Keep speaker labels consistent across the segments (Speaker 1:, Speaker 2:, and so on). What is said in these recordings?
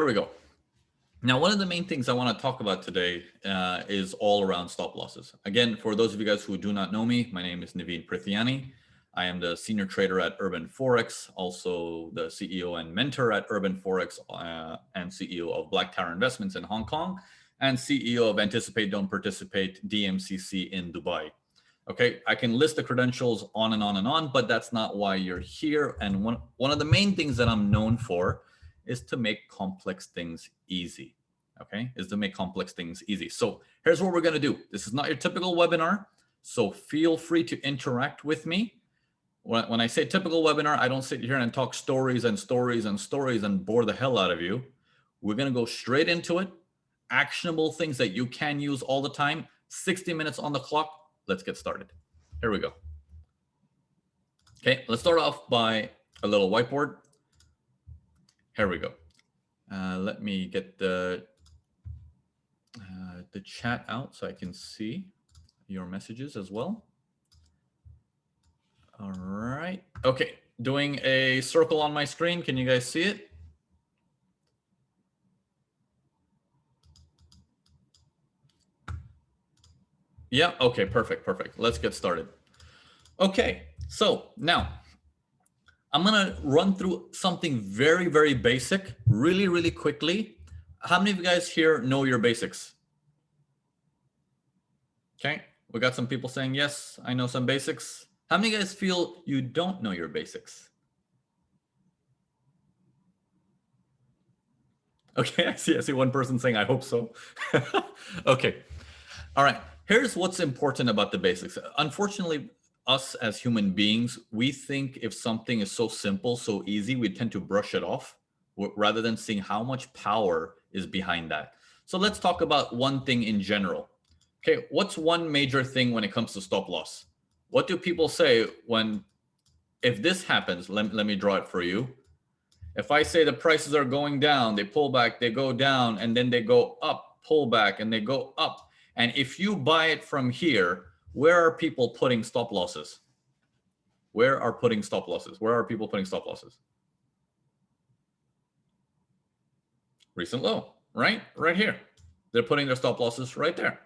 Speaker 1: Here we go. Now, one of the main things I want to talk about today is all around stop losses. Again, for those of you guys who do not know me, my name is Navin. I am the senior trader at Urban Forex, also the CEO and mentor at Urban Forex, and CEO of Black Tower Investments in Hong Kong, and CEO of Anticipate Don't Participate DMCC in Dubai. Okay, I can list the credentials on and on and on, but that's not why you're here. And one of the main things that I'm known for is to make complex things easy. Okay, is to make complex things easy. So here's what we're going to do. This is not your typical webinar, so feel free to interact with me. When I say typical webinar, I don't sit here and talk stories and stories and stories and bore the hell out of you. We're going to go straight into it. Actionable things that you can use all the time. 60 minutes on the clock. Let's get started. Here we go. Okay, let's start off by a little whiteboard. Here we go. Let me get the chat out so I can see your messages as well. All right. Okay, doing a circle on my screen. Can you guys see it? Yeah, okay, perfect. Let's get started. Okay, so now I'm gonna run through something very, very basic, really quickly. How many of you guys here know your basics? Okay, we got some people saying, yes, I know some basics. How many of you guys feel you don't know your basics? Okay, I see one person saying, I hope so. Okay, all right. Here's what's important about the basics. Unfortunately, us as human beings, we think if something is so simple, so easy, we tend to brush it off rather than seeing how much power is behind that. So let's talk about one thing in general. Okay, what's one major thing when it comes to stop loss? What do people say if this happens? Let me draw it for you. If I say the prices are going down, they pull back, they go down, and then they go up, pull back, and they go up. And if you buy it from here, where are people putting stop losses? Where are people putting stop losses? Recent low, right? Right here. They're putting their stop losses right there.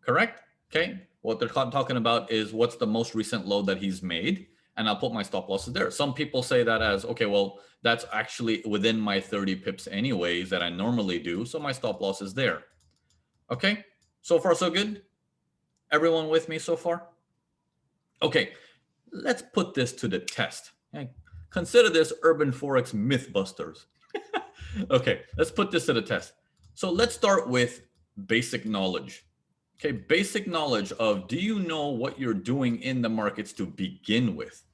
Speaker 1: Correct? Okay. What they're talking about is what's the most recent low that he's made, and I'll put my stop losses there. Some people say that as, okay, well, that's actually within my 30 pips anyways that I normally do, so my stop loss is there. Okay. So far, so good? Everyone with me so far? Okay, let's put this to the test. Okay? Consider this Urban Forex Mythbusters. Okay, let's put this to the test. So let's start with basic knowledge. Okay, basic knowledge of, do you know what you're doing in the markets to begin with?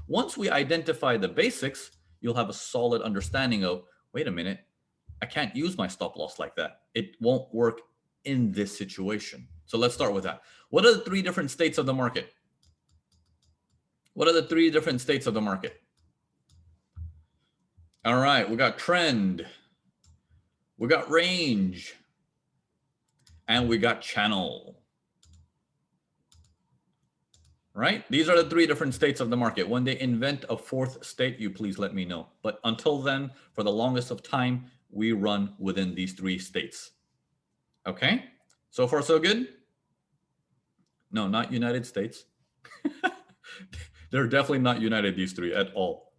Speaker 1: Once we identify the basics, you'll have a solid understanding of, wait a minute, I can't use my stop loss like that. It won't work in this situation. So let's start with that. What are the three different states of the market? All right, we got trend, we got range, and we got channel. Right? These are the three different states of the market. When they invent a fourth state, you please let me know. But until then, for the longest of time, we run within these three states. Okay? So far, so good? No, not United States. They're definitely not united, these three, at all.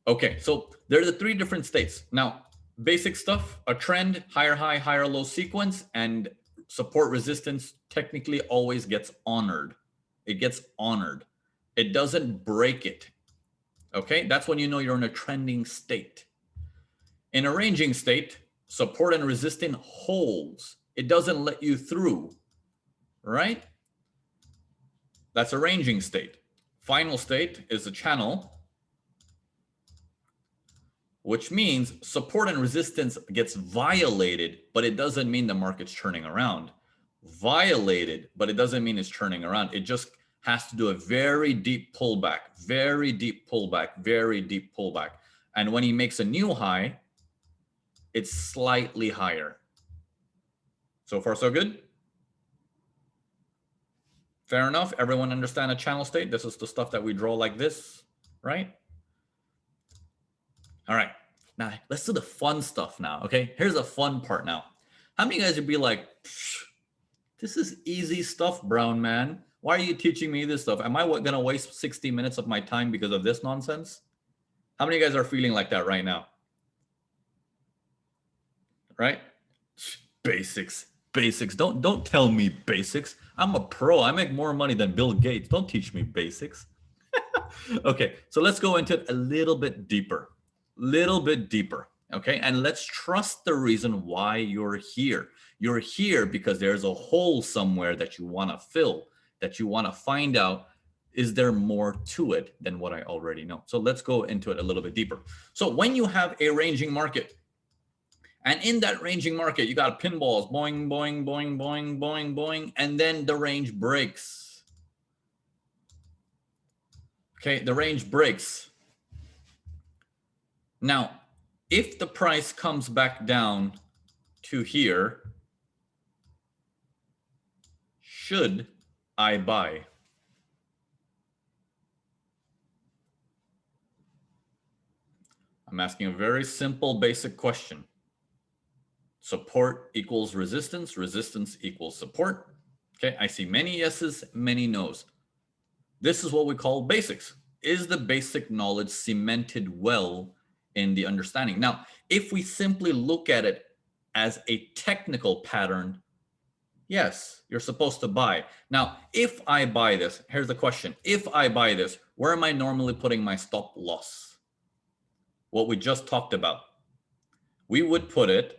Speaker 1: Okay, so they're the three different states. Now, basic stuff, a trend, higher high, higher low sequence, and support resistance technically always gets honored. It gets honored. It doesn't break it. Okay, that's when you know you're in a trending state. In a ranging state, support and resistance holds. It doesn't let you through, right? That's a ranging state. Final state is a channel, which means support and resistance gets violated, but it doesn't mean the market's turning around. Violated, but it doesn't mean it's turning around. It just has to do a very deep pullback. And when he makes a new high, it's slightly higher. So far, so good? Fair enough. Everyone understand a channel state? This is the stuff that we draw like this, right? All right. Now, let's do the fun stuff now, okay? Here's the fun part now. How many of you guys would be like, this is easy stuff, brown man. Why are you teaching me this stuff? Am I going to waste 60 minutes of my time because of this nonsense? How many of you guys are feeling like that right now? Right? Basics. Basics. Don't tell me basics. I'm a pro. I make more money than Bill Gates. Don't teach me basics. Okay, so let's go into it a little bit deeper. Little bit deeper. Okay, and let's trust the reason why you're here. You're here because there's a hole somewhere that you want to fill, that you want to find out, is there more to it than what I already know? So let's go into it a little bit deeper. So when you have a ranging market, and in that ranging market, you got pinballs, boing, boing, boing, boing, boing, boing, and then the range breaks. Okay, the range breaks. Now, if the price comes back down to here, should I buy? I'm asking a very simple, basic question. Support equals resistance, resistance equals support. Okay, I see many yeses, many nos. This is what we call basics. Is the basic knowledge cemented well in the understanding? Now, if we simply look at it as a technical pattern, yes, you're supposed to buy. Now, if I buy this, here's the question. If I buy this, where am I normally putting my stop loss? What we just talked about. We would put it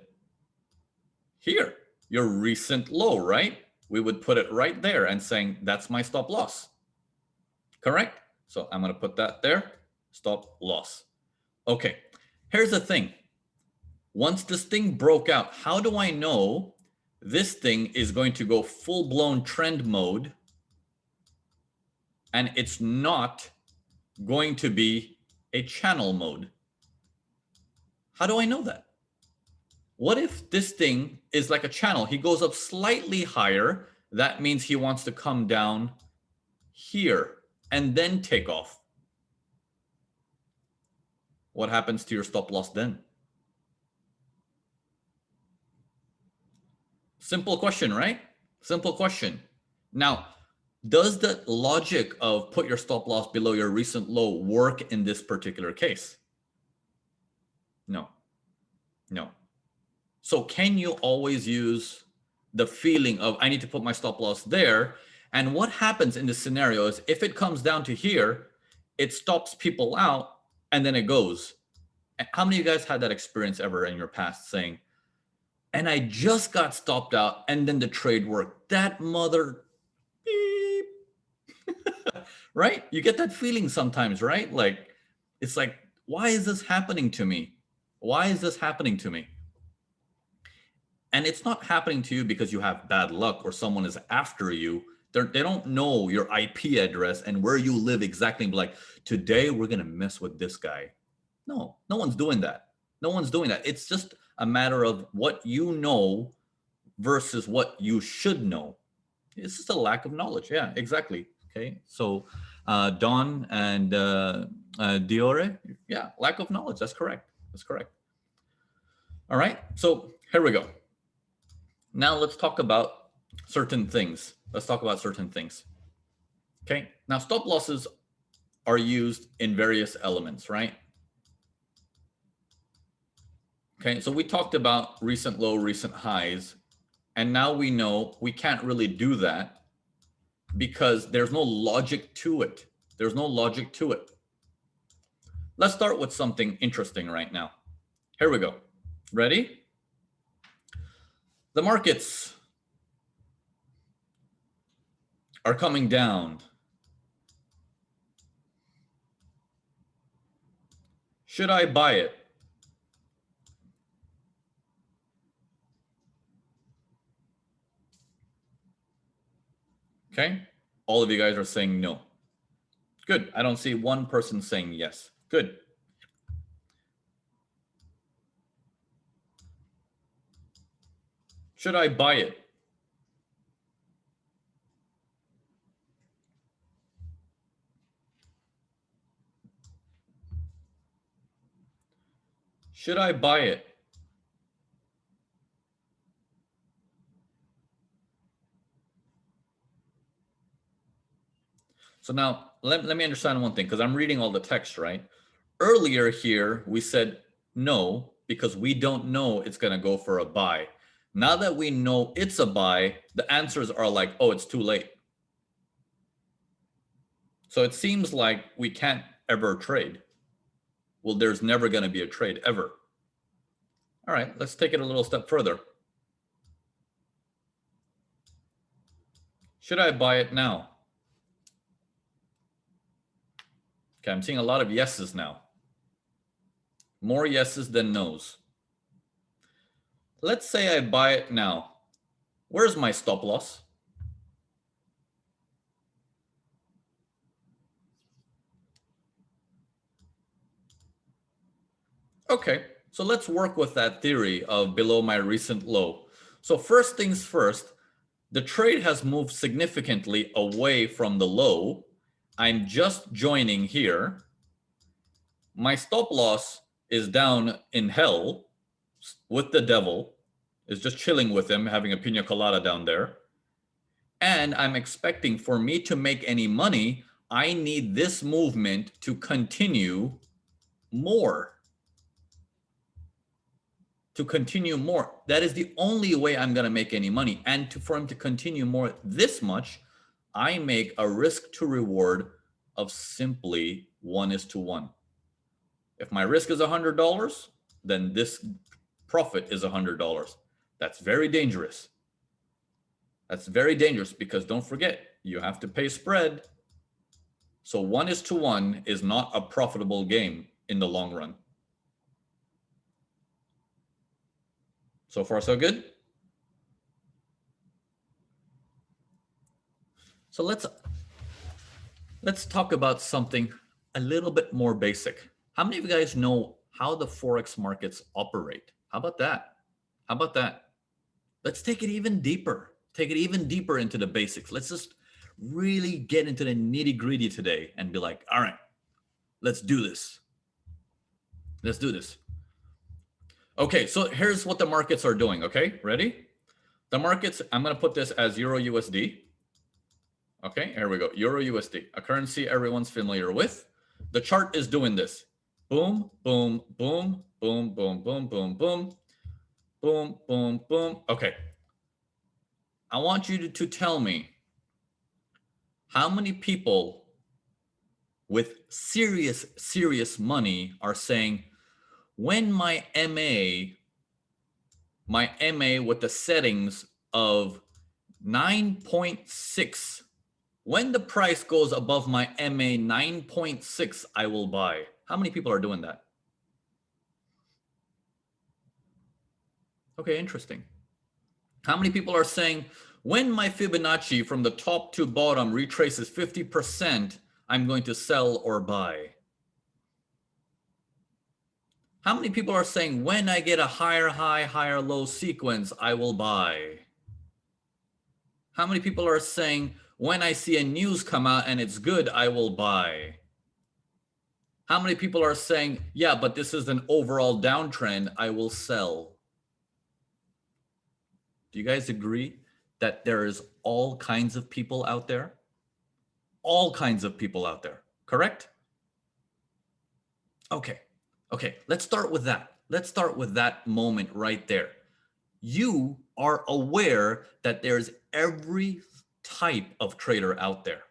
Speaker 1: here, your recent low, right? We would put it right there and saying, that's my stop loss. Correct? So I'm going to put that there, stop loss. Okay, here's the thing. Once this thing broke out, how do I know this thing is going to go full-blown trend mode and it's not going to be a channel mode? How do I know that? What if this thing is like a channel? He goes up slightly higher. That means he wants to come down here and then take off. What happens to your stop loss then? Simple question, right? Simple question. Now, does the logic of put your stop loss below your recent low work in this particular case? No. No. So can you always use the feeling of I need to put my stop loss there? And what happens in this scenario is if it comes down to here, it stops people out and then it goes. How many of you guys had that experience ever in your past saying, and I just got stopped out and then the trade worked? That mother beep. Right? You get that feeling sometimes, right? Like, it's like, why is this happening to me? Why is this happening to me? And it's not happening to you because you have bad luck or someone is after you. They don't know your IP address and where you live exactly. Like, today we're going to mess with this guy. No, no one's doing that. No one's doing that. It's just a matter of what you know versus what you should know. It's just a lack of knowledge. Yeah, exactly. Okay. So Don and Diore, yeah, lack of knowledge. That's correct. That's correct. All right. So here we go. Now let's talk about certain things. Let's talk about certain things. Okay. Now stop losses are used in various elements, right? Okay. So we talked about recent low, recent highs, and now we know we can't really do that because there's no logic to it. There's no logic to it. Let's start with something interesting right now. Here we go. Ready? The markets are coming down. Should I buy it? Okay. All of you guys are saying no. Good. I don't see one person saying yes. Good. Should I buy it? Should I buy it? So now let me understand one thing, because I'm reading all the text, right? Earlier here, we said no, because we don't know it's going to go for a buy. Now that we know it's a buy, the answers are like, oh, it's too late. So it seems like we can't ever trade. Well, there's never going to be a trade ever. All right, let's take it a little step further. Should I buy it now? Okay, I'm seeing a lot of yeses now. More yeses than nos. Let's say I buy it now. Where's my stop loss? Okay, so let's work with that theory of below my recent low. So first things first, the trade has moved significantly away from the low. I'm just joining here. My stop loss is down in hell with the devil, is just chilling with him, having a pina colada down there. And I'm expecting for me to make any money, I need this movement to continue more. To continue more. That is the only way I'm going to make any money. And for him to continue more this much, I make a risk to reward of simply 1:1. If my risk is $100, then this profit is $100. That's very dangerous. That's very dangerous because don't forget, you have to pay spread. So 1:1 is not a profitable game in the long run. So far, so good? So let's talk about something a little bit more basic. How many of you guys know how the Forex markets operate? How about that? How about that? Let's take it even deeper. Take it even deeper into the basics. Let's just really get into the nitty-gritty today and be like, all right, let's do this. Let's do this. Okay, so here's what the markets are doing, okay? Ready? The markets, I'm going to put this as Euro USD. Okay, here we go. Euro USD, a currency everyone's familiar with. The chart is doing this. Boom, boom, boom, boom, boom, boom, boom, boom, boom, boom, boom. Okay. I want you to tell me how many people with serious money are saying, when my MA with the settings of 9.6, when the price goes above my MA 9.6, I will buy. How many people are doing that? Okay, interesting. How many people are saying, when my Fibonacci from the top to bottom retraces 50%, I'm going to sell or buy? How many people are saying, when I get a higher high, higher low sequence, I will buy? How many people are saying, when I see a news come out and it's good, I will buy? How many people are saying, yeah, but this is an overall downtrend, I will sell? Do you guys agree that there is all kinds of people out there? All kinds of people out there, correct? Okay, let's start with that. Let's start with that moment right there. You are aware that there's every type of trader out there.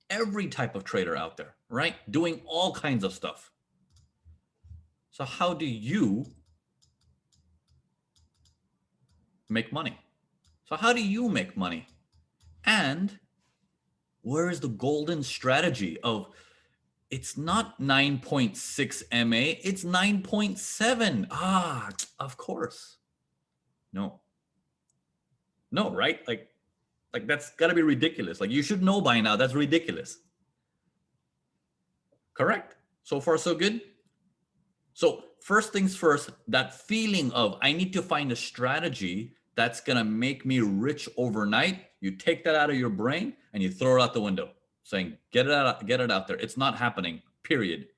Speaker 1: Every type of trader out there, right? Doing all kinds of stuff. So how do you make money? So how do you make money? And where is the golden strategy of, it's not 9.6 MA, it's 9.7. Ah, of course. No, right? Like that's gotta be ridiculous. Like, you should know by now, that's ridiculous. Correct? So far, so good? So first things first, that feeling of, I need to find a strategy that's gonna make me rich overnight, you take that out of your brain and you throw it out the window, saying, get it out there. It's not happening, period.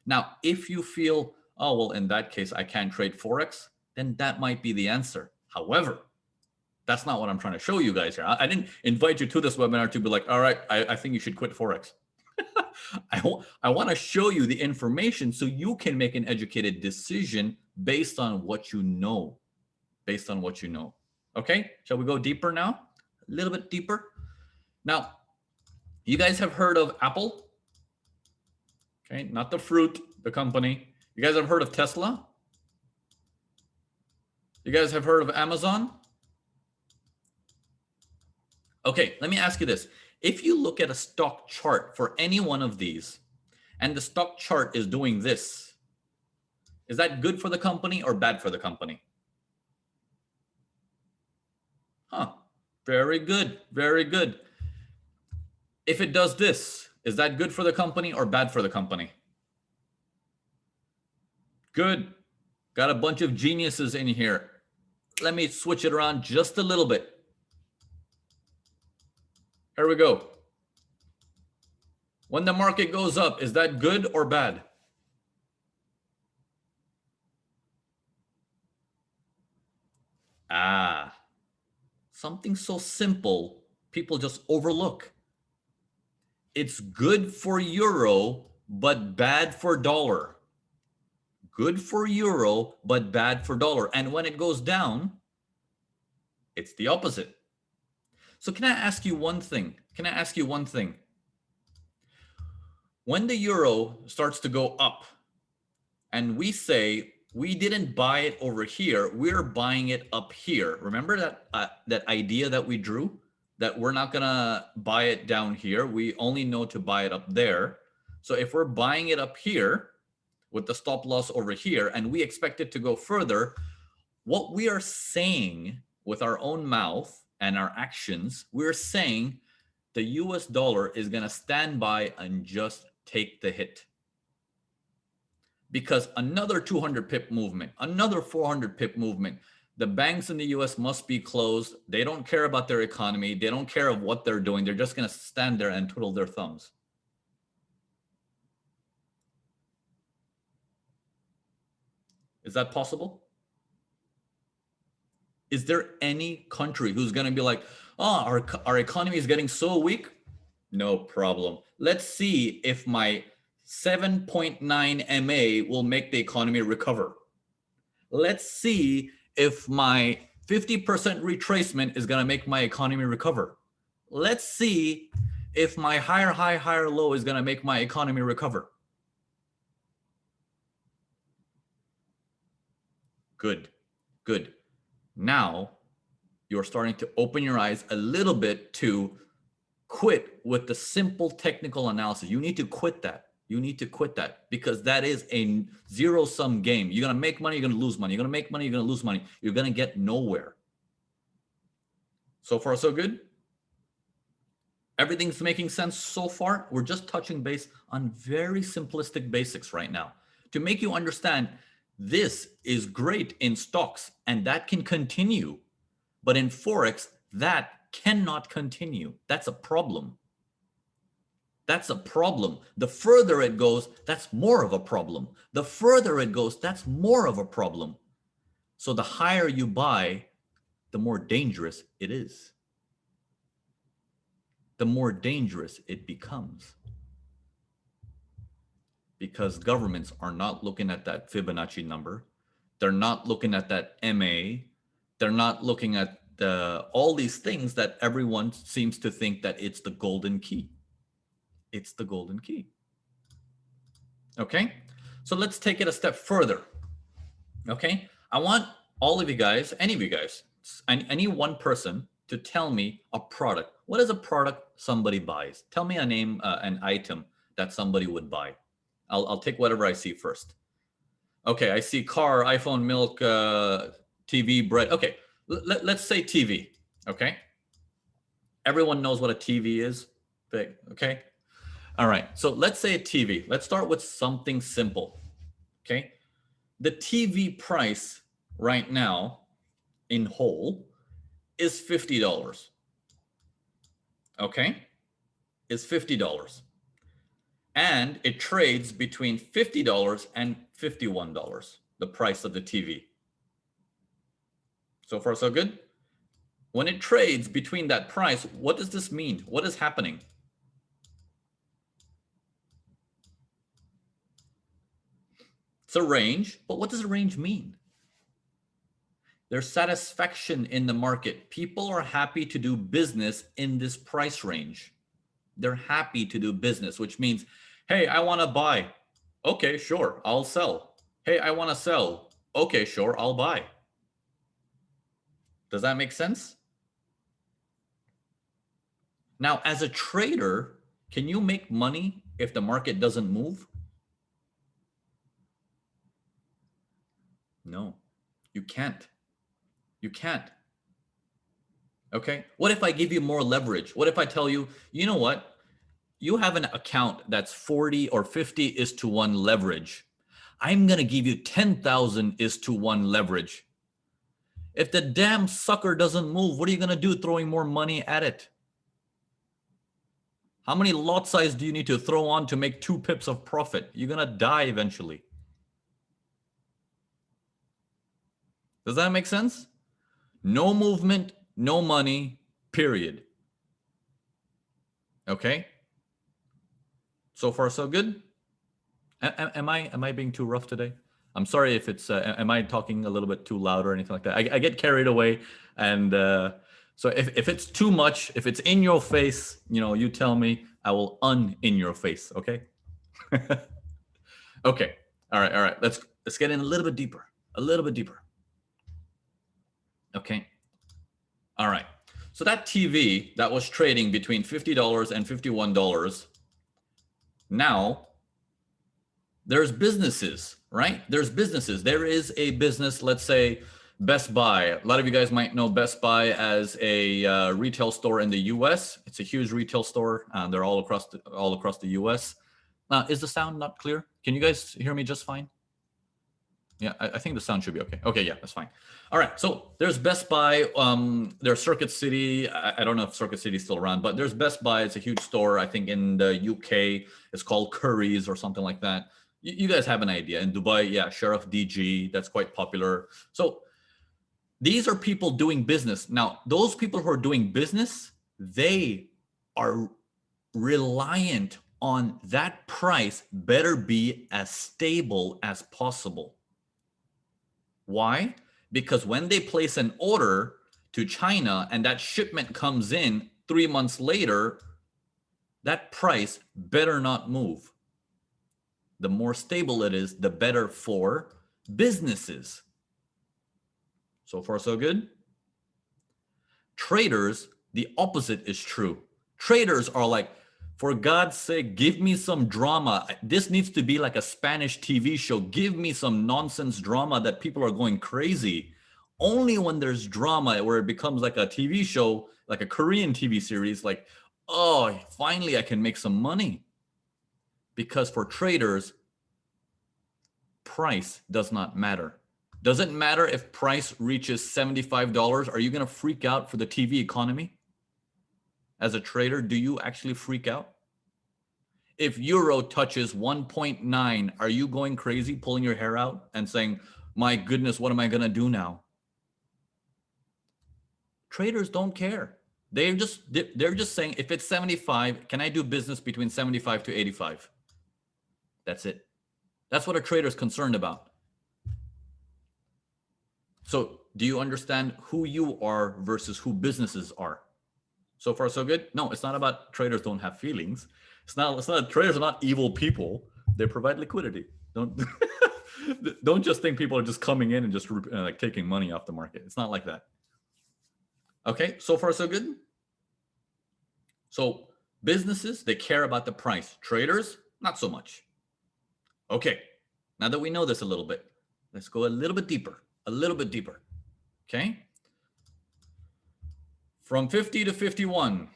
Speaker 1: Now, if you feel, oh, well, in that case, I can't trade Forex, then that might be the answer. However, that's not what I'm trying to show you guys here. I didn't invite you to this webinar to be like, all right, I think you should quit Forex. I want to show you the information so you can make an educated decision based on what you know. Based on what you know. Okay, shall we go deeper now? A little bit deeper. Now, you guys have heard of Apple? Okay, not the fruit, the company. You guys have heard of Tesla? You guys have heard of Amazon? Okay, let me ask you this. If you look at a stock chart for any one of these, and the stock chart is doing this, is that good for the company or bad for the company? Huh, very good, very good. If it does this, is that good for the company or bad for the company? Good. Got a bunch of geniuses in here. Let me switch it around just a little bit. Here we go. When the market goes up, is that good or bad? Ah, something so simple, people just overlook. It's good for euro, but bad for dollar. Good for euro, but bad for dollar. And when it goes down, it's the opposite. So can I ask you one thing? Can I ask you one thing? When the euro starts to go up and we say we didn't buy it over here, we're buying it up here. Remember that idea that we drew? That we're not gonna buy it down here. We only know to buy it up there. So if we're buying it up here with the stop loss over here and we expect it to go further, what we are saying with our own mouth and our actions, we're saying the US dollar is gonna stand by and just take the hit. Because another 200 pip movement, another 400 pip movement, the banks in the US must be closed. They don't care about their economy. They don't care of what they're doing. They're just going to stand there and twiddle their thumbs. Is that possible? Is there any country who's going to be like, oh, our economy is getting so weak? No problem. Let's see if my 7.9 MA will make the economy recover. Let's see if my 50% retracement is going to make my economy recover. Let's see if my higher high, higher low is going to make my economy recover. Good, good. Now you're starting to open your eyes a little bit to quit with the simple technical analysis. You need to quit that. You need to quit that because that is a zero-sum game. You're going to make money, you're going to lose money. You're going to make money, you're going to lose money. You're going to get nowhere. So far, so good? Everything's making sense so far? We're just touching base on very simplistic basics right now to make you understand this is great in stocks and that can continue. But in Forex, that cannot continue. That's a problem. That's a problem. The further it goes, that's more of a problem. The further it goes, that's more of a problem. So the higher you buy, the more dangerous it is. The more dangerous it becomes. Because governments are not looking at that Fibonacci number. They're not looking at that MA. They're not looking at all these things that everyone seems to think that it's the golden key. It's the golden key. Okay, so let's take it a step further. Okay, I want all of you guys, any of you guys, any one person to tell me a product. What is a product somebody buys? Tell me a name, an item that somebody would buy. I'll take whatever I see first. Okay, I see car, iPhone, milk, TV, bread. Okay, let's say TV. Okay, everyone knows what a TV is. Okay. All right, so let's say a TV. Let's start with something simple, okay? The TV price right now in whole is $50, okay? Is $50. And it trades between $50 and $51, the price of the TV. So far, so good. When it trades between that price, what does this mean? What is happening? It's a range, but what does a range mean? There's satisfaction in the market. People are happy to do business in this price range. They're happy to do business, which means, hey, I want to buy. Okay, sure, I'll sell. Hey, I want to sell. Okay, sure, I'll buy. Does that make sense? Now, as a trader, can you make money if the market doesn't move? No, you can't. You can't. Okay. What if I give you more leverage? What if I tell you, you know what? You have an account that's 40 or 50 is to 1 leverage. I'm going to give you 10,000 is to 1 leverage. If the damn sucker doesn't move, what are you going to do throwing more money at it? How many lot size do you need to throw on to make 2 pips of profit? You're going to die eventually. Does that make sense? No movement, no money, period. Okay? So far, so good? Am I being too rough today? I'm sorry if it's, am I talking a little bit too loud or anything like that? I get carried away. And so if it's too much, if it's in your face, you know, you tell me, I will in your face, okay? Okay, all right. Let's get in a little bit deeper, Okay, all right. So that TV that was trading between $50 and $51, now there's businesses, right? There's businesses. There is a business, let's say Best Buy. A lot of you guys might know Best Buy as a retail store in the US. It's a huge retail store. They're all across the US. Is the sound not clear? Can you guys hear me just fine? Yeah, I think the sound should be okay. Okay, yeah, that's fine. All right, so there's Best Buy. There's Circuit City. I don't know if Circuit City is still around, but there's Best Buy. It's a huge store. I think in the UK, it's called Curry's or something like that. You guys have an idea. In Dubai, yeah, Sheriff DG, that's quite popular. So these are people doing business. Now, those people who are doing business, they are reliant on that price better be as stable as possible. Why? Because when they place an order to China and that shipment comes in 3 months later, that price better not move. The more stable it is, the better for businesses. So far, so good. Traders, the opposite is true. Traders are like, for God's sake, give me some drama. This needs to be like a Spanish TV show. Give me some nonsense drama that people are going crazy. Only when there's drama where it becomes like a TV show, like a Korean TV series, like, oh, finally I can make some money. Because for traders, price does not matter. Doesn't matter if price reaches $75. Are you going to freak out for the TV economy? As a trader, do you actually freak out? If euro touches 1.9, are you going crazy, pulling your hair out and saying, my goodness, what am I going to do now? Traders don't care. They're just saying, if it's 75, can I do business between 75 to 85? That's it. That's what a trader is concerned about. So do you understand who you are versus who businesses are? So far, so good? No, it's not about traders don't have feelings. It's not traders are not evil people. They provide liquidity. Don't just think people are just coming in and just like taking money off the market. It's not like that. Okay, so far, so good? So businesses, they care about the price. Traders, not so much. Okay, now that we know this a little bit, let's go a little bit deeper. Okay? From 50 to 51.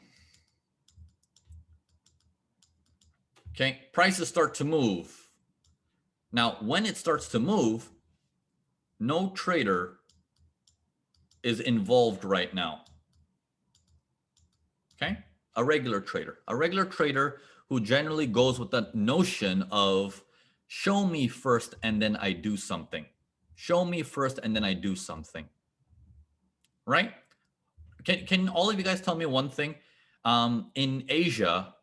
Speaker 1: Okay, prices start to move. Now, when it starts to move, no trader is involved right now. Okay? A regular trader who generally goes with that notion of Show me first and then I do something. Show me first and then I do something. Right? Can all of you guys tell me one thing? In Asia,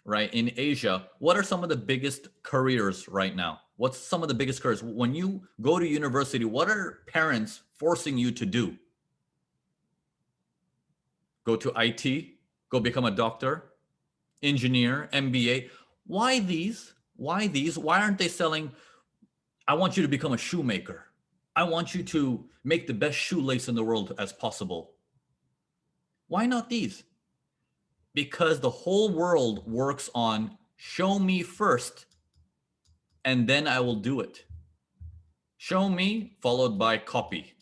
Speaker 1: right? In Asia, what are some of the biggest careers right now? What's some of the biggest careers? When you go to university, what are parents forcing you to do? Go to IT, go become a doctor, engineer, MBA. Why these? Why these? Why aren't they selling? I want you to become a shoemaker. I want you to make the best shoelace in the world as possible. Why not these? Because the whole world works on show me first and then I will do it. Show me followed by copy.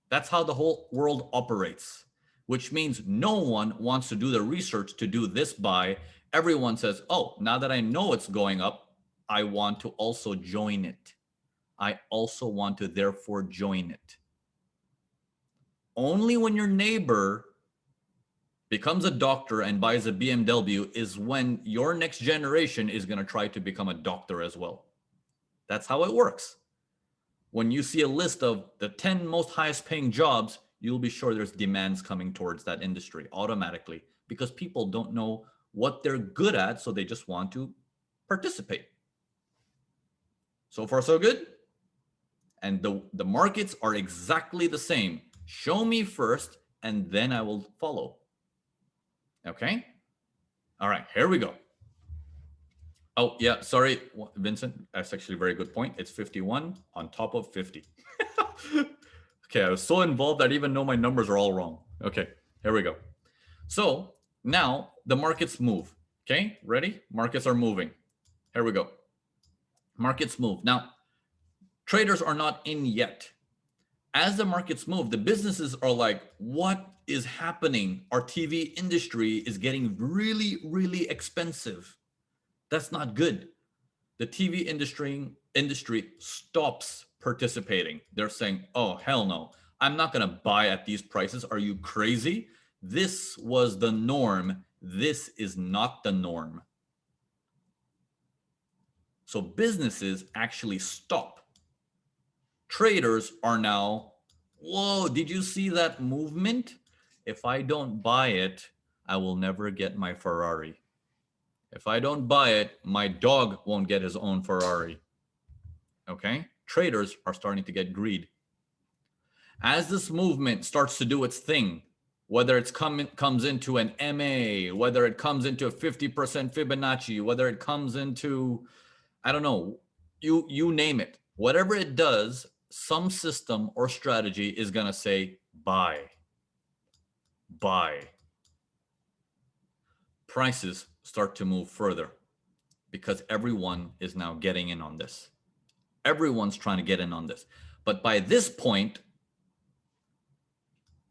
Speaker 1: That's how the whole world operates, which means no one wants to do the research to do this by. Everyone says, oh, now that I know it's going up, I want to also join it. I also want to therefore join it. Only when your neighbor becomes a doctor and buys a BMW is when your next generation is going to try to become a doctor as well. That's how it works. When you see a list of the 10 most highest paying jobs, you'll be sure there's demands coming towards that industry automatically because people don't know what they're good at, so they just want to participate. So far, so good. And the markets are exactly the same. Show me first, and then I will follow. Okay? All right, here we go. Oh, yeah, sorry, Vincent. That's actually a very good point. It's 51 on top of 50. Okay, I was so involved I didn't even know my numbers are all wrong. Okay, here we go. So now the markets move. Okay, ready? Markets are moving. Here we go. Markets move. Now, traders are not in yet. As the markets move, the businesses are like, what is happening? Our TV industry is getting really, really expensive. That's not good. The TV industry stops participating. They're saying, oh, hell no. I'm not going to buy at these prices. Are you crazy? This was the norm. This is not the norm. So businesses actually stop. Traders are now, whoa, did you see that movement? If I don't buy it, I will never get my Ferrari. If I don't buy it, my dog won't get his own Ferrari. Okay? Traders are starting to get greed. As this movement starts to do its thing, whether it comes into an MA, whether it comes into a 50% Fibonacci, whether it comes into, I don't know, you name it. Whatever it does, some system or strategy is going to say, buy. Buy. Prices start to move further because everyone is now getting in on this. Everyone's trying to get in on this. But by this point,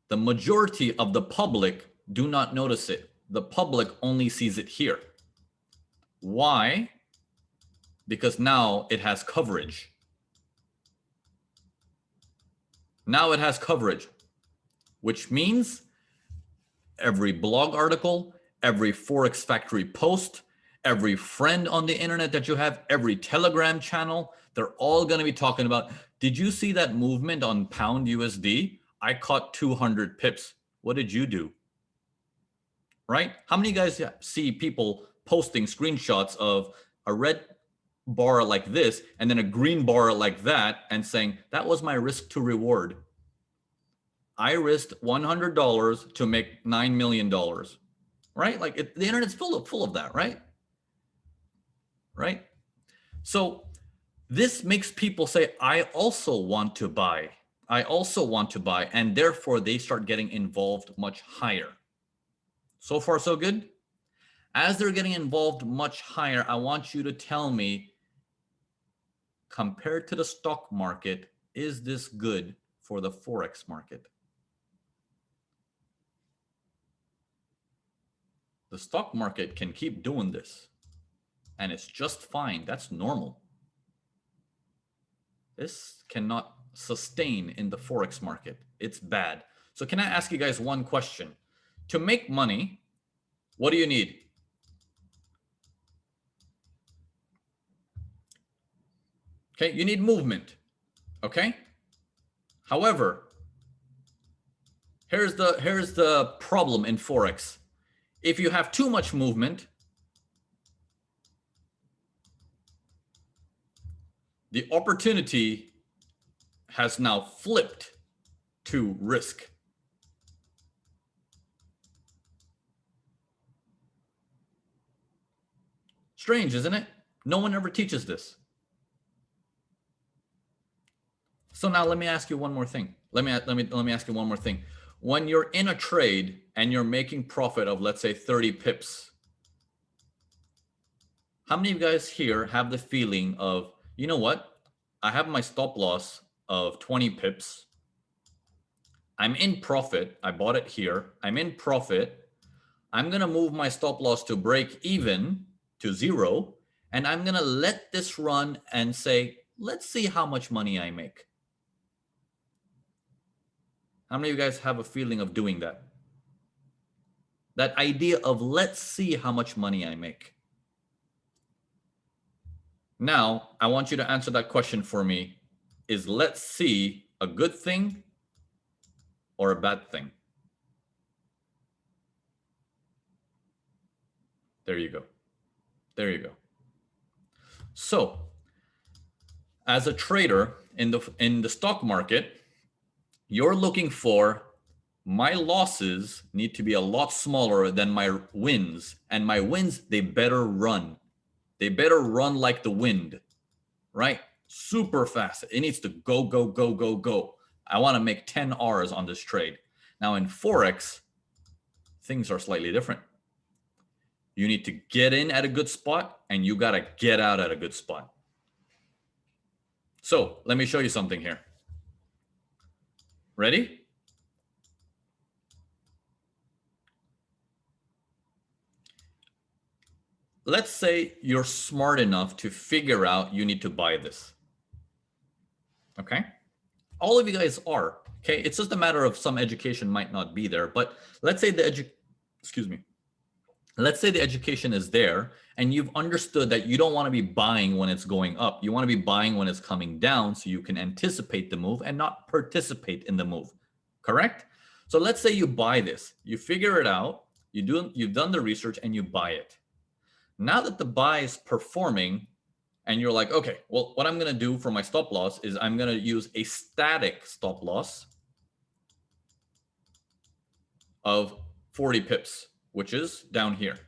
Speaker 1: the majority of the public do not notice it. The public only sees it here. Why? Because now it has coverage. Now it has coverage, which means every blog article, every Forex Factory post, every friend on the internet that you have, every Telegram channel, they're all going to be talking about, did you see that movement on pound USD? I caught 200 pips. What did you do? Right? How many of you guys see people posting screenshots of a red bar like this and then a green bar like that and saying, that was my risk to reward. I risked $100 to make $9 million. Right? Like the internet's full of that, right? Right? So this makes people say, I also want to buy. I also want to buy. And therefore, they start getting involved much higher. So far, so good? As they're getting involved much higher, I want you to tell me, compared to the stock market, is this good for the Forex market? The stock market can keep doing this, and it's just fine. That's normal. This cannot sustain in the Forex market. It's bad. So can I ask you guys one question? To make money, what do you need? Okay, you need movement. Okay. However, here's the problem in Forex. If you have too much movement, the opportunity has now flipped to risk. Strange, isn't it? No one ever teaches this. So now let me ask you one more thing. Let me ask you one more thing. When you're in a trade and you're making profit of, let's say, 30 pips, how many of you guys here have the feeling of, you know what? I have my stop loss of 20 pips. I'm in profit. I bought it here. I'm in profit. I'm going to move my stop loss to break even to 0. And I'm going to let this run and say, let's see how much money I make. How many of you guys have a feeling of doing that? That idea of let's see how much money I make. Now, I want you to answer that question for me. Is let's see a good thing or a bad thing? There you go. There you go. So, as a trader in the stock market, you're looking for my losses need to be a lot smaller than my wins, and my wins, they better run. They better run like the wind, right? Super fast. It needs to go, go, go, go, go. I want to make 10 R's on this trade. Now in Forex, things are slightly different. You need to get in at a good spot and you got to get out at a good spot. So let me show you something here. Ready? Let's say you're smart enough to figure out you need to buy this. Okay? All of you guys are. Okay? It's just a matter of some education might not be there, but let's say let's say the education is there and you've understood that you don't want to be buying when it's going up. You want to be buying when it's coming down so you can anticipate the move and not participate in the move. Correct? So let's say you buy this, you figure it out, you've done the research and you buy it. Now that the buy is performing and you're like, okay, well, what I'm going to do for my stop loss is I'm going to use a static stop loss of 40 pips, which is down here.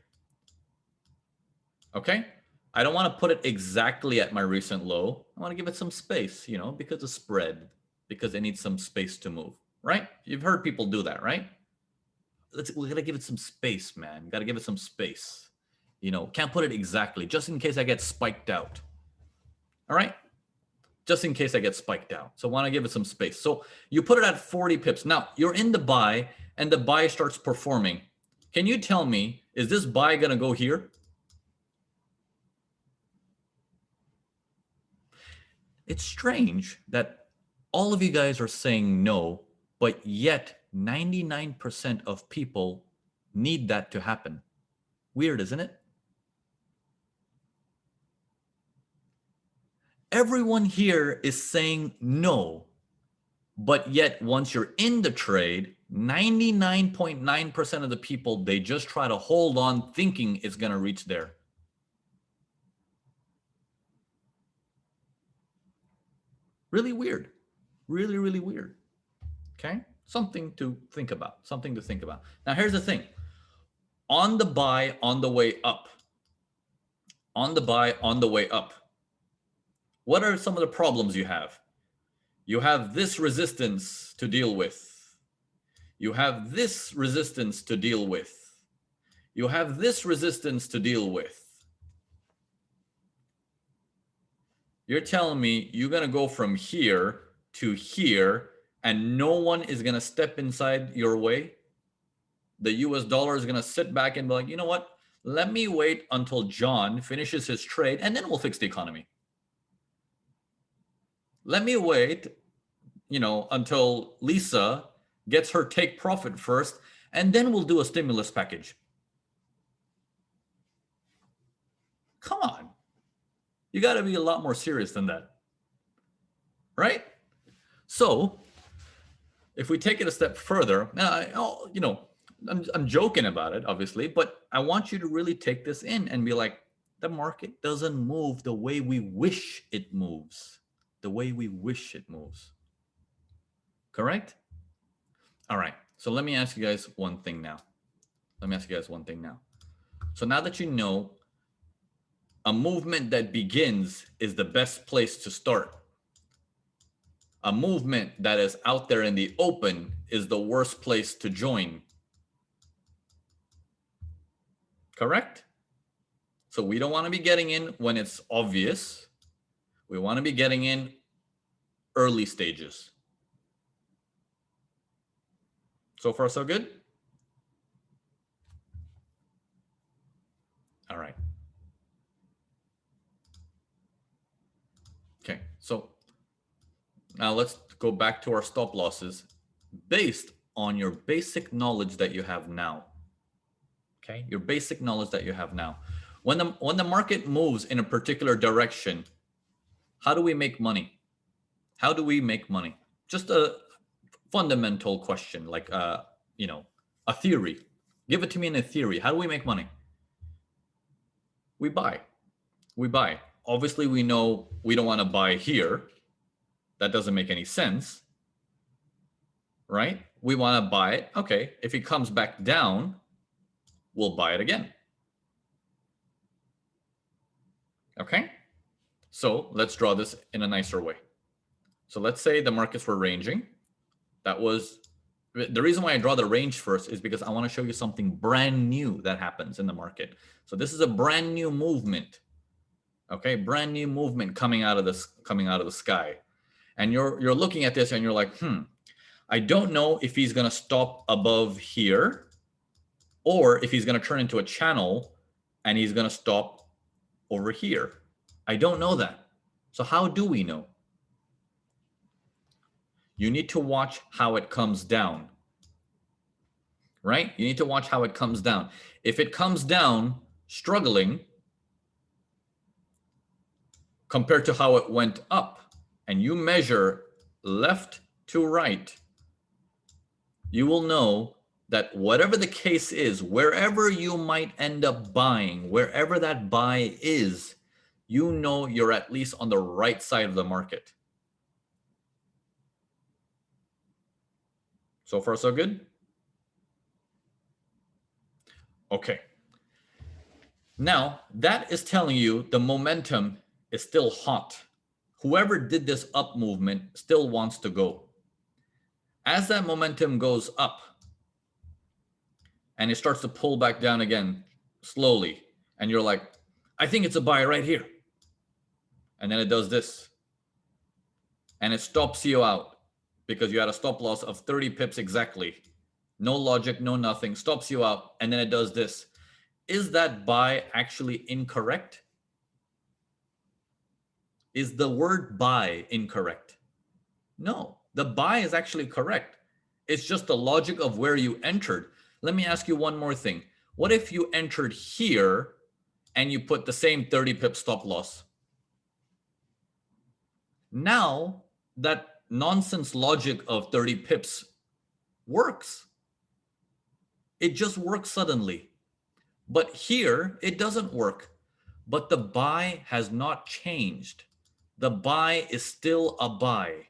Speaker 1: Okay. I don't want to put it exactly at my recent low. I want to give it some space, you know, because of spread, because it needs some space to move, right? You've heard people do that, right? We got to give it some space, man. Got to give it some space. You know, can't put it exactly, just in case I get spiked out. All right? Just in case I get spiked out. So I want to give it some space. So you put it at 40 pips. Now, you're in the buy, and the buy starts performing. Can you tell me, is this buy going to go here? It's strange that all of you guys are saying no, but yet 99% of people need that to happen. Weird, isn't it? Everyone here is saying no, but yet once you're in the trade, 99.9% of the people, they just try to hold on thinking it's going to reach there. Really weird. Really, really weird. Okay? Something to think about. Something to think about. Now, here's the thing. On the buy, on the way up. On the buy, on the way up. What are some of the problems you have? You have this resistance to deal with. You have this resistance to deal with. You have this resistance to deal with. You're telling me you're going to go from here to here and no one is going to step inside your way? The US dollar is going to sit back and be like, you know what? Let me wait until John finishes his trade and then we'll fix the economy. Let me wait, you know, until Lisa gets her take profit first and then we'll do a stimulus package. Come on. You got to be a lot more serious than that. right? So if we take it a step further, I'm joking about it, obviously, but I want you to really take this in and be like, the market doesn't move the way we wish it moves, the way we wish it moves. Correct? All right. So let me ask you guys one thing now. So now that you know a movement that begins is the best place to start, a movement that is out there in the open is the worst place to join. Correct? So we don't want to be getting in when it's obvious. We want to be getting in early stages. So far, so good? All right. Okay, so now let's go back to our stop losses based on your basic knowledge that you have now. Okay, your basic knowledge that you have now. When the market moves in a particular direction, how do we make money? How do we make money? Just a fundamental question, like a theory. Give it to me in a theory. How do we make money? We buy. We buy. Obviously, we know we don't want to buy here. That doesn't make any sense, right? We want to buy it. Okay, if it comes back down, we'll buy it again. Okay, so let's draw this in a nicer way. So let's say the markets were ranging. That was the reason why I draw the range first is because I want to show you something brand new that happens in the market. So this is a brand new movement. Okay, brand new movement coming out of the sky. And you're looking at this and you're like, I don't know if he's going to stop above here or if he's going to turn into a channel and he's going to stop over here. I don't know that. So how do we know? You need to watch how it comes down, right? You need to watch how it comes down. If it comes down struggling compared to how it went up, and you measure left to right, you will know that whatever the case is, wherever you might end up buying, wherever that buy is, you know you're at least on the right side of the market. So far, so good? Okay. Now, that is telling you the momentum is still hot. Whoever did this up movement still wants to go. As that momentum goes up and it starts to pull back down again slowly, and you're like, I think it's a buy right here. And then it does this. And it stops you out because you had a stop loss of 30 pips exactly. No logic, no nothing. Stops you out. And then it does this. Is that buy actually incorrect? Is the word buy incorrect? No, the buy is actually correct. It's just the logic of where you entered. Let me ask you one more thing. What if you entered here and you put the same 30 pip stop loss? Now that nonsense logic of 30 pips works. It just works suddenly. But here, it doesn't work. But the buy has not changed. The buy is still a buy.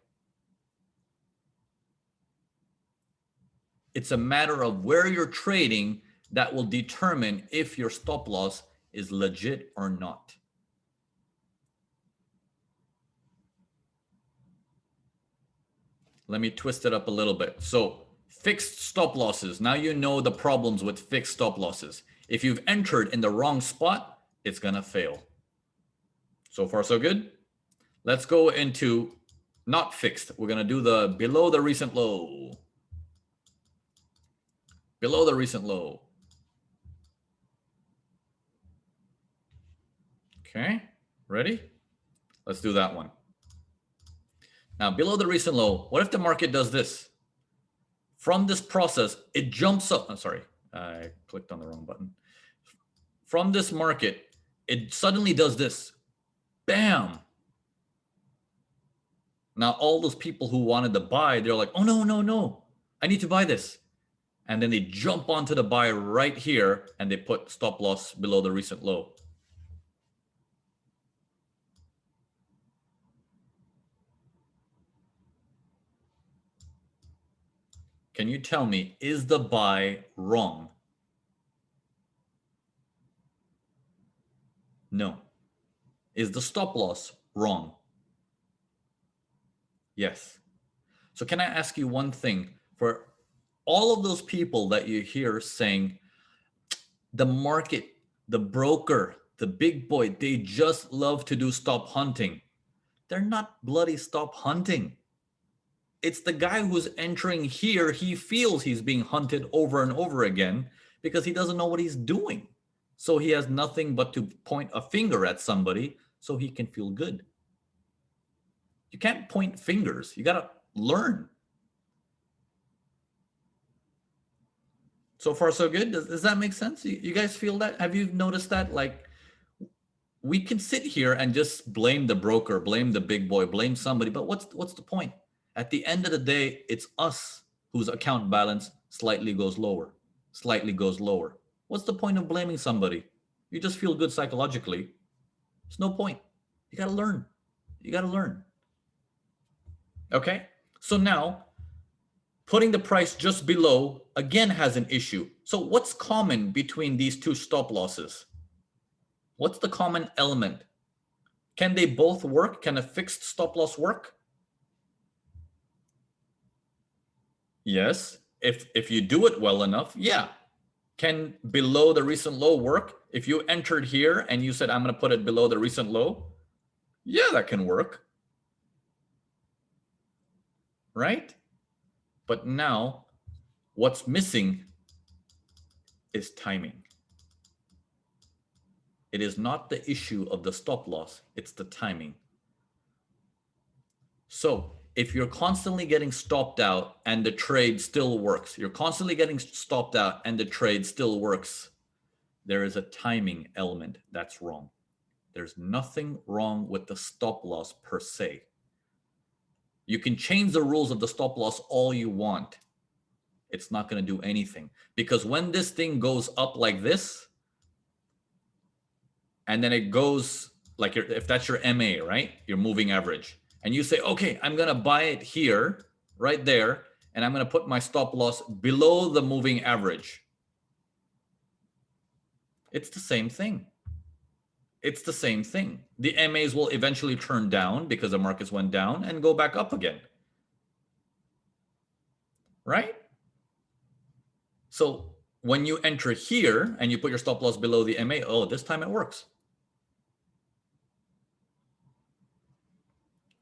Speaker 1: It's a matter of where you're trading that will determine if your stop loss is legit or not. Let me twist it up a little bit. So fixed stop losses. Now you know the problems with fixed stop losses. If you've entered in the wrong spot, it's going to fail. So far, so good. Let's go into not fixed. We're going to do the below the recent low. Below the recent low. Okay, ready? Let's do that one. Now, below the recent low, what if the market does this? From this process, it jumps up. I'm sorry, I clicked on the wrong button. From this market, it suddenly does this. Bam. Now, all those people who wanted to buy, they're like, oh, no, no, no, I need to buy this. And then they jump onto the buy right here and they put stop loss below the recent low. Can you tell me, is the buy wrong? No. Is the stop loss wrong? Yes. So can I ask you one thing? For all of those people that you hear saying, the market, the broker, the big boy, they just love to do stop hunting. They're not bloody stop hunting. It's the guy who's entering here. He feels he's being hunted over and over again because he doesn't know what he's doing. So he has nothing but to point a finger at somebody so he can feel good. You can't point fingers. You got to learn. So far, so good. Does that make sense? You guys feel that? Have you noticed that? Like, we can sit here and just blame the broker, blame the big boy, blame somebody. But what's the point? At the end of the day, it's us whose account balance slightly goes lower, slightly goes lower. What's the point of blaming somebody? You just feel good psychologically. There's no point. You got to learn. You got to learn. Okay? So now, putting the price just below again has an issue. So what's common between these two stop losses? What's the common element? Can they both work? Can a fixed stop loss work? Yes. If you do it well enough, yeah. Can below the recent low work? If you entered here and you said, I'm going to put it below the recent low, yeah, that can work. Right? But now, what's missing is timing. It is not the issue of the stop loss, it's the timing. So if you're constantly getting stopped out and the trade still works, you're constantly getting stopped out and the trade still works, there is a timing element that's wrong. There's nothing wrong with the stop loss per se. You can change the rules of the stop loss all you want. It's not going to do anything, because when this thing goes up like this, and then it goes like, if that's your MA, right? Your moving average. And you say, okay, I'm going to buy it here, right there, and I'm going to put my stop loss below the moving average. It's the same thing. It's the same thing. The MAs will eventually turn down because the markets went down and go back up again. Right? So when you enter here and you put your stop loss below the MA, oh, this time it works.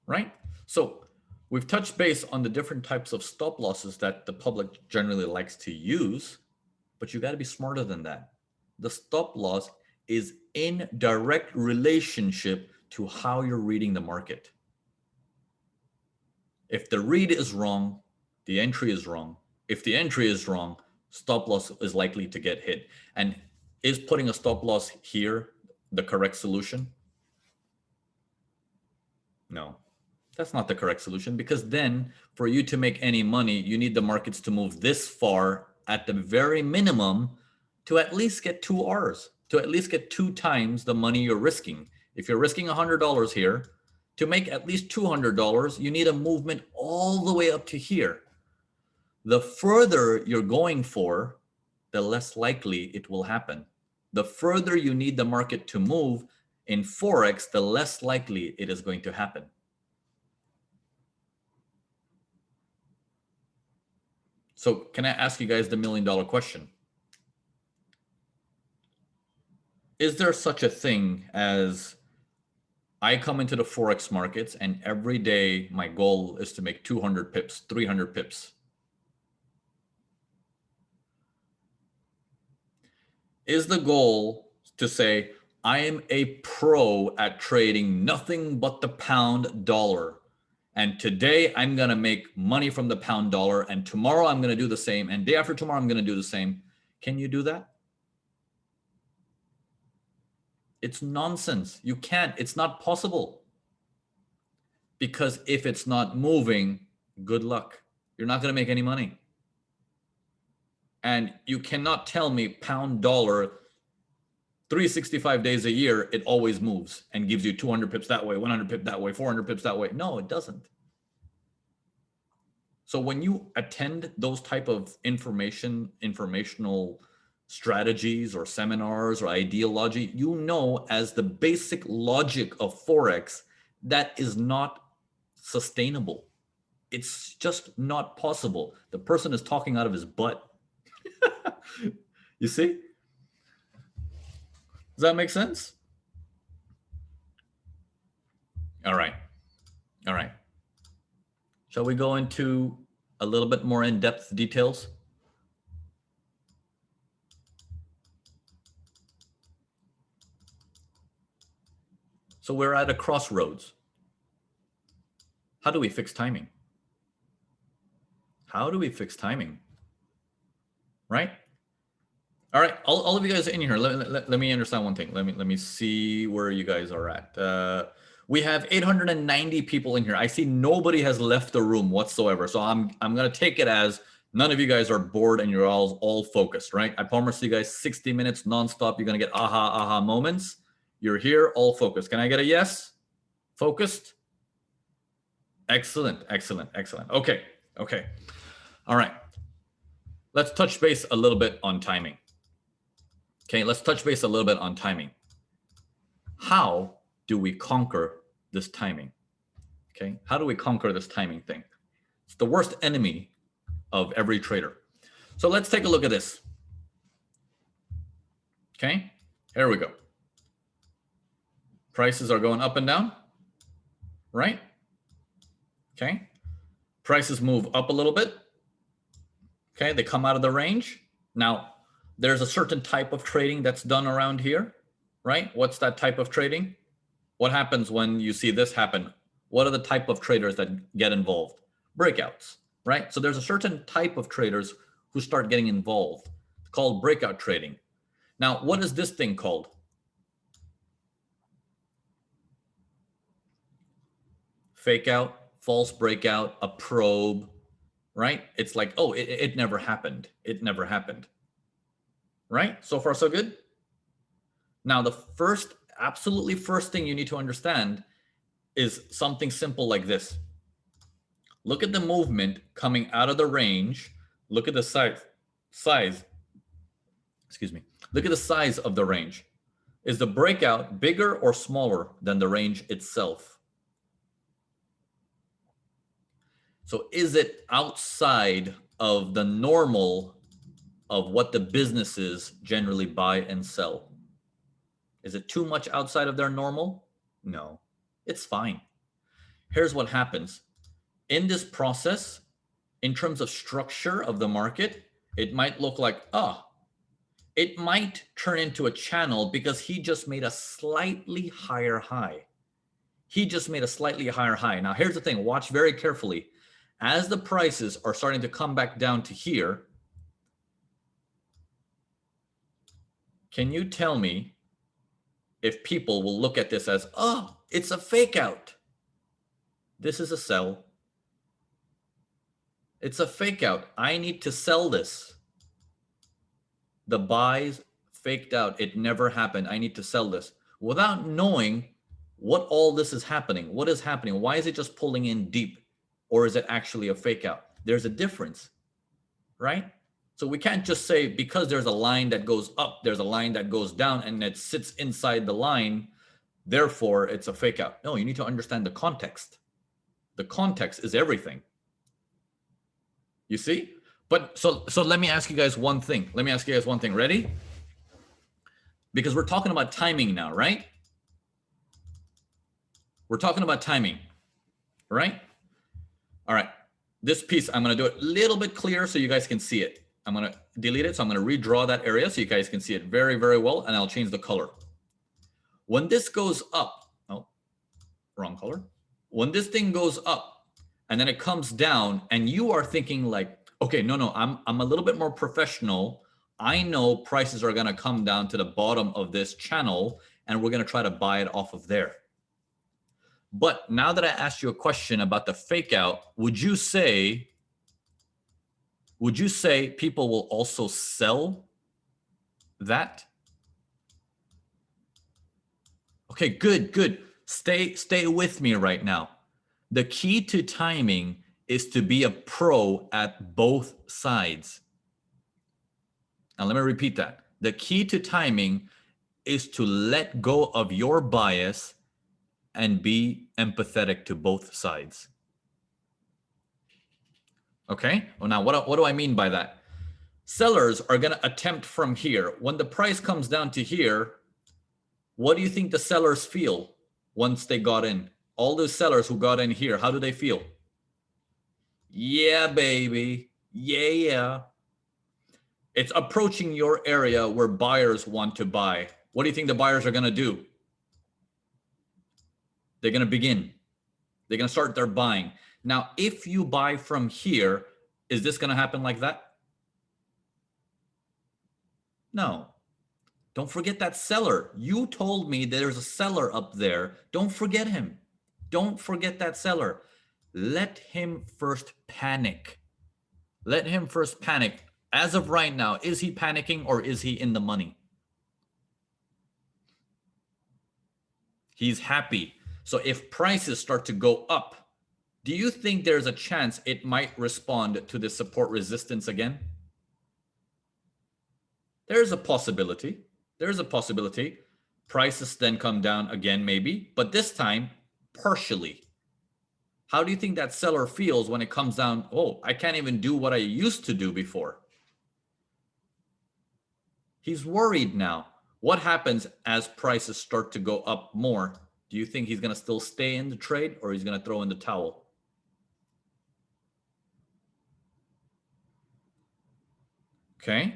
Speaker 1: Right? So we've touched base on the different types of stop losses that the public generally likes to use, but you got to be smarter than that. The stop loss is in direct relationship to how you're reading the market. If the read is wrong, the entry is wrong. If the entry is wrong, stop loss is likely to get hit. And is putting a stop loss here the correct solution? No, that's not the correct solution, because then for you to make any money, you need the markets to move this far at the very minimum to at least get 2 Rs, to at least get 2 times the money you're risking. If you're risking $100 here, to make at least $200, you need a movement all the way up to here. The further you're going for, the less likely it will happen. The further you need the market to move in Forex, the less likely it is going to happen. So can I ask you guys the $1 million question? Is there such a thing as I come into the Forex markets and every day my goal is to make 200 pips, 300 pips? Is the goal to say, I am a pro at trading nothing but the pound dollar, and today I'm going to make money from the pound dollar, and tomorrow I'm going to do the same, and day after tomorrow I'm going to do the same? Can you do that? It's nonsense. You can't. It's not possible. Because if it's not moving, good luck. You're not going to make any money. And you cannot tell me pound dollar 365 days a year, it always moves and gives you 200 pips that way, 100 pips that way, 400 pips that way. No, it doesn't. So when you attend those type of informational strategies or seminars or ideology, you know, as the basic logic of Forex, that is not sustainable. It's just not possible. The person is talking out of his butt. You see? Does that make sense? All right. All right. Shall we go into a little bit more in-depth details? So we're at a crossroads. How do we fix timing? How do we fix timing? Right? All right, all of you guys in here, let me understand one thing. Let me see where you guys are at. We have 890 people in here. I see nobody has left the room whatsoever. So I'm gonna take it as none of you guys are bored and you're all focused, right? I promise you guys 60 minutes nonstop. You're gonna get aha moments. You're here, all focused. Can I get a yes? Focused? Excellent. Okay. All right. Let's touch base a little bit on timing. Okay, let's touch base a little bit on timing. How do we conquer this timing? Okay, how do we conquer this timing thing? It's the worst enemy of every trader. So let's take a look at this. Okay, here we go. Prices are going up and down, right? Okay, prices move up a little bit. Okay, they come out of the range. Now, there's a certain type of trading that's done around here, right? What's that type of trading? What happens when you see this happen? What are the type of traders that get involved? Breakouts, right? So there's a certain type of traders who start getting involved, called breakout trading. Now, what is this thing called? Fake out, false breakout, a probe, right? It's like, oh, it never happened. It never happened. Right? So far, so good. Now, the absolutely first thing you need to understand is something simple like this. Look at the movement coming out of the range. Look at the size. Excuse me. Look at the size of the range. Is the breakout bigger or smaller than the range itself? So is it outside of the normal of what the businesses generally buy and sell? Is it too much outside of their normal? No, it's fine. Here's what happens. In this process, in terms of structure of the market, it might look like, it might turn into a channel because he just made a slightly higher high. He just made a slightly higher high. Now, here's the thing. Watch very carefully. As the prices are starting to come back down to here, can you tell me if people will look at this as, oh, it's a fake out? This is a sell. It's a fake out. I need to sell this. The buys faked out. It never happened. I need to sell this without knowing what all this is happening. What is happening? Why is it just pulling in deep? Or is it actually a fake out? There's a difference, right? So we can't just say because there's a line that goes up, there's a line that goes down, and it sits inside the line, therefore it's a fake out. No, you need to understand the context. The context is everything. You see? But so let me ask you guys one thing. Ready? Because we're talking about timing now, right? We're talking about timing, right? All right. This piece, I'm going to do it a little bit clearer so you guys can see it. I'm going to delete it. So I'm going to redraw that area so you guys can see it very, very well. And I'll change the color. When this goes up, oh, wrong color. When this thing goes up and then it comes down and you are thinking like, okay, no, I'm a little bit more professional. I know prices are going to come down to the bottom of this channel and we're going to try to buy it off of there. But now that I asked you a question about the fake out, would you say people will also sell that? Okay, good. Stay with me right now. The key to timing is to be a pro at both sides. Now let me repeat that. The key to timing is to let go of your bias and be empathetic to both sides. Okay? Well, now what do I mean by that? Sellers are going to attempt from here. When the price comes down to here, what do you think the sellers feel once they got in? All those sellers who got in here, how do they feel? Yeah, baby. Yeah. It's approaching your area where buyers want to buy. What do you think the buyers are going to do? They're going to begin. They're going to start their buying. Now, if you buy from here, is this going to happen like that? No. Don't forget that seller. You told me there's a seller up there. Don't forget him. Don't forget that seller. Let him first panic. Let him first panic. As of right now, is he panicking or is he in the money? He's happy. So if prices start to go up, do you think there's a chance it might respond to the support resistance again? There's a possibility. There's a possibility. Prices then come down again, maybe, but this time partially. How do you think that seller feels when it comes down? Oh, I can't even do what I used to do before. He's worried now. What happens as prices start to go up more? Do you think he's going to still stay in the trade or he's going to throw in the towel? Okay.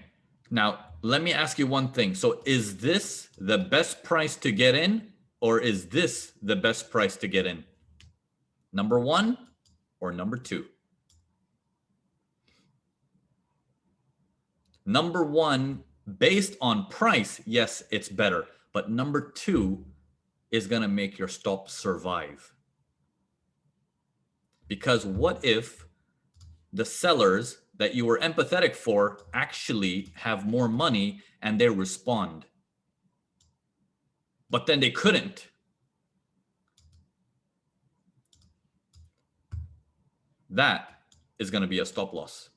Speaker 1: Now, let me ask you one thing. So is this the best price to get in or is this the best price to get in? Number one or number two? Number one, based on price, yes, it's better. But number two is going to make your stop survive. Because what if the sellers that you were empathetic for actually have more money and they respond? But then they couldn't. That is going to be a stop loss.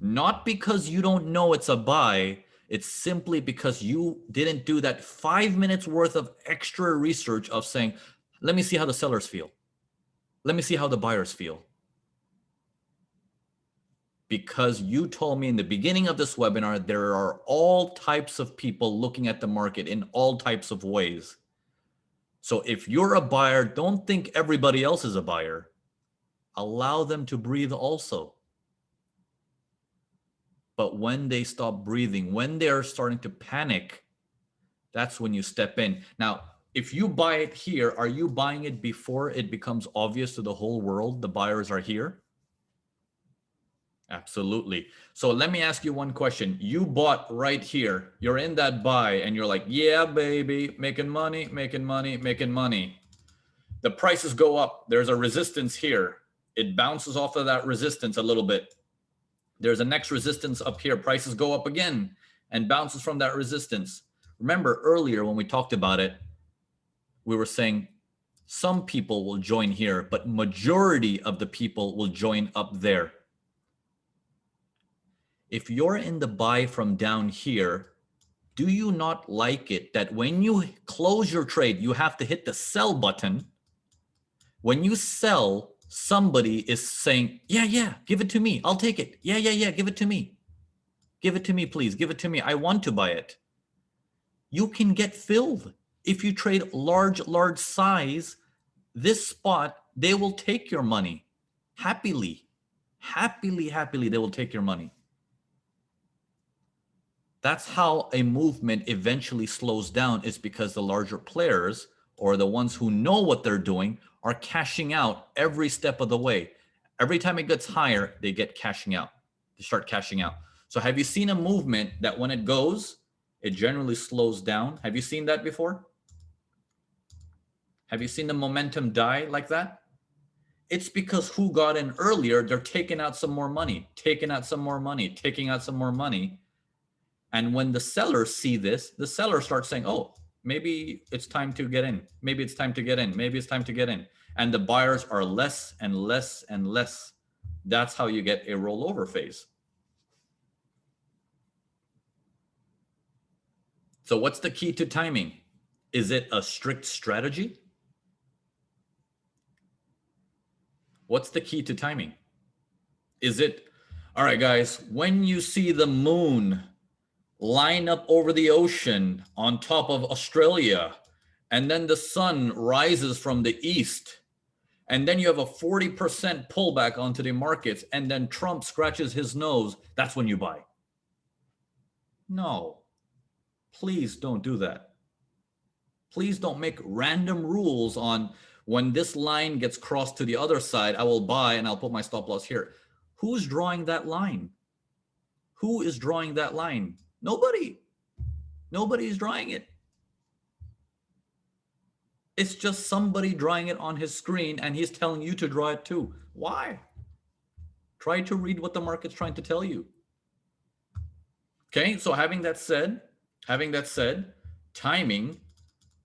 Speaker 1: Not because you don't know it's a buy. It's simply because you didn't do that 5 minutes worth of extra research of saying, let me see how the sellers feel. Let me see how the buyers feel. Because you told me in the beginning of this webinar, there are all types of people looking at the market in all types of ways. So if you're a buyer, don't think everybody else is a buyer. Allow them to breathe also. But when they stop breathing, when they're starting to panic, that's when you step in. Now, if you buy it here, are you buying it before it becomes obvious to the whole world the buyers are here? Absolutely. So let me ask you one question. You bought right here. You're in that buy and you're like, yeah, baby, making money, making money, making money. The prices go up. There's a resistance here. It bounces off of that resistance a little bit. There's a next resistance up here. Prices go up again and bounces from that resistance. Remember earlier when we talked about it, we were saying some people will join here, but majority of the people will join up there. If you're in the buy from down here, do you not like it that when you close your trade, you have to hit the sell button? When you sell, somebody is saying, yeah, give it to me. I'll take it. Yeah, give it to me. Give it to me, please. Give it to me. I want to buy it. You can get filled. If you trade large size, this spot, they will take your money. Happily, they will take your money. That's how a movement eventually slows down, is because the larger players or the ones who know what they're doing are cashing out every step of the way. Every time it gets higher, they get cashing out. They start cashing out. So have you seen a movement that when it goes, it generally slows down? Have you seen that before? Have you seen the momentum die like that? It's because who got in earlier, they're taking out some more money, taking out some more money, taking out some more money. And when the sellers see this, the sellers start saying, oh, maybe it's time to get in. Maybe it's time to get in. Maybe it's time to get in. And the buyers are less and less and less. That's how you get a rollover phase. So what's the key to timing? Is it a strict strategy? What's the key to timing? Is it, all right, guys, when you see the moon line up over the ocean on top of Australia, and then the sun rises from the east, and then you have a 40% pullback onto the markets, and then Trump scratches his nose, that's when you buy. No, please don't do that. Please don't make random rules on when this line gets crossed to the other side, I will buy and I'll put my stop loss here. Who's drawing that line? Who is drawing that line? Nobody. Nobody's drawing it. It's just somebody drawing it on his screen and he's telling you to draw it too. Why? Try to read what the market's trying to tell you. Okay, so having that said, timing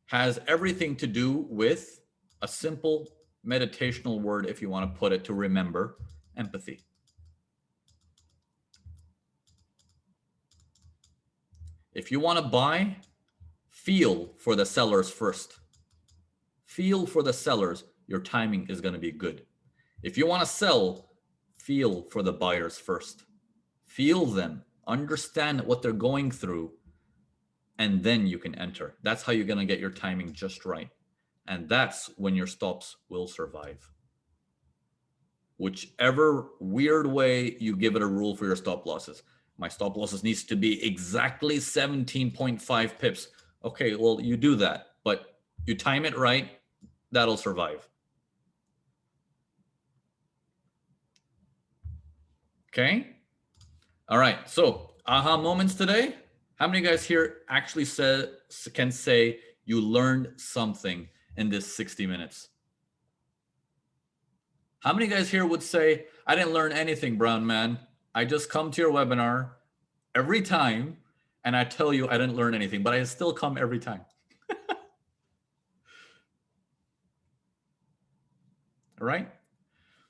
Speaker 1: has everything to do with a simple meditational word, if you want to put it, to remember: empathy. If you want to buy, feel for the sellers first. Feel for the sellers. Your timing is going to be good. If you want to sell, feel for the buyers first. Feel them. Understand what they're going through. And then you can enter. That's how you're going to get your timing just right. And that's when your stops will survive. Whichever weird way you give it a rule for your stop losses. My stop losses needs to be exactly 17.5 pips. Okay, well, you do that, but you time it right, that'll survive. Okay? All right, so aha moments today. How many guys here actually can say you learned something in this 60 minutes? How many guys here would say, I didn't learn anything, Brown Man. I just come to your webinar every time and I tell you I didn't learn anything, but I still come every time. All right?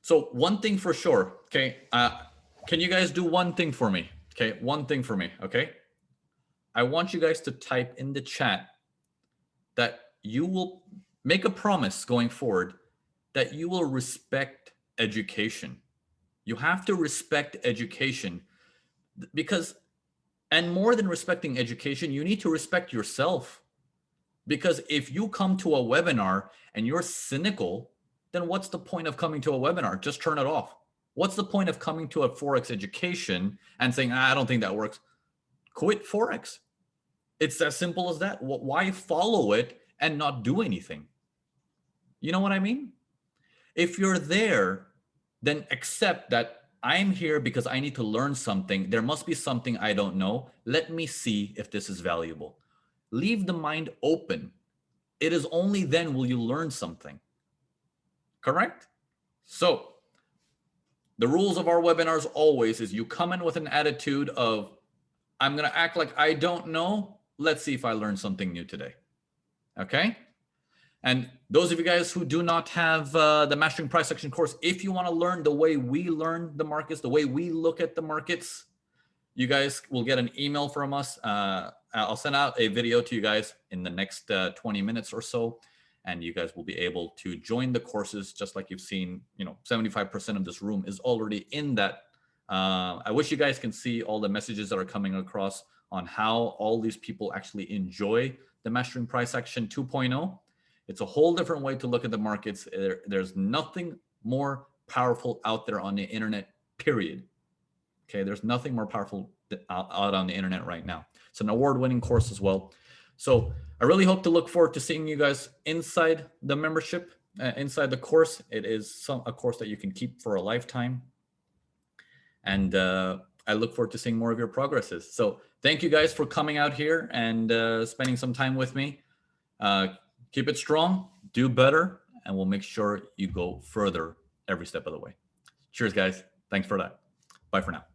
Speaker 1: So one thing for sure, okay? Can you guys do one thing for me? Okay, one thing for me, okay? I want you guys to type in the chat that you will make a promise going forward that you will respect education. You have to respect education because, and more than respecting education, you need to respect yourself. Because if you come to a webinar and you're cynical, then what's the point of coming to a webinar? Just turn it off. What's the point of coming to a Forex education and saying, I don't think that works? Quit Forex. It's as simple as that. Why follow it and not do anything? You know what I mean? If you're there, then accept that I'm here because I need to learn something. There must be something I don't know. Let me see if this is valuable. Leave the mind open. It is only then will you learn something. Correct? So the rules of our webinars always is you come in with an attitude of, I'm going to act like I don't know. Let's see if I learned something new today. Okay? And those of you guys who do not have the Mastering Price Action course, if you want to learn the way we learn the markets, the way we look at the markets, you guys will get an email from us. I'll send out a video to you guys in the next 20 minutes or so. And you guys will be able to join the courses just like you've seen. 75% of this room is already in that. I wish you guys can see all the messages that are coming across on how all these people actually enjoy the Mastering Price Action 2.0. It's a whole different way to look at the markets. There's nothing more powerful out there on the internet, period. Okay, there's nothing more powerful out on the internet right now. It's an award-winning course as well. So I really hope to look forward to seeing you guys inside the membership, inside the course. It is a course that you can keep for a lifetime. And I look forward to seeing more of your progresses. So thank you guys for coming out here and spending some time with me. Keep it strong. do better, and we'll make sure you go further every step of the way. Cheers, guys. Thanks for that. Bye for now.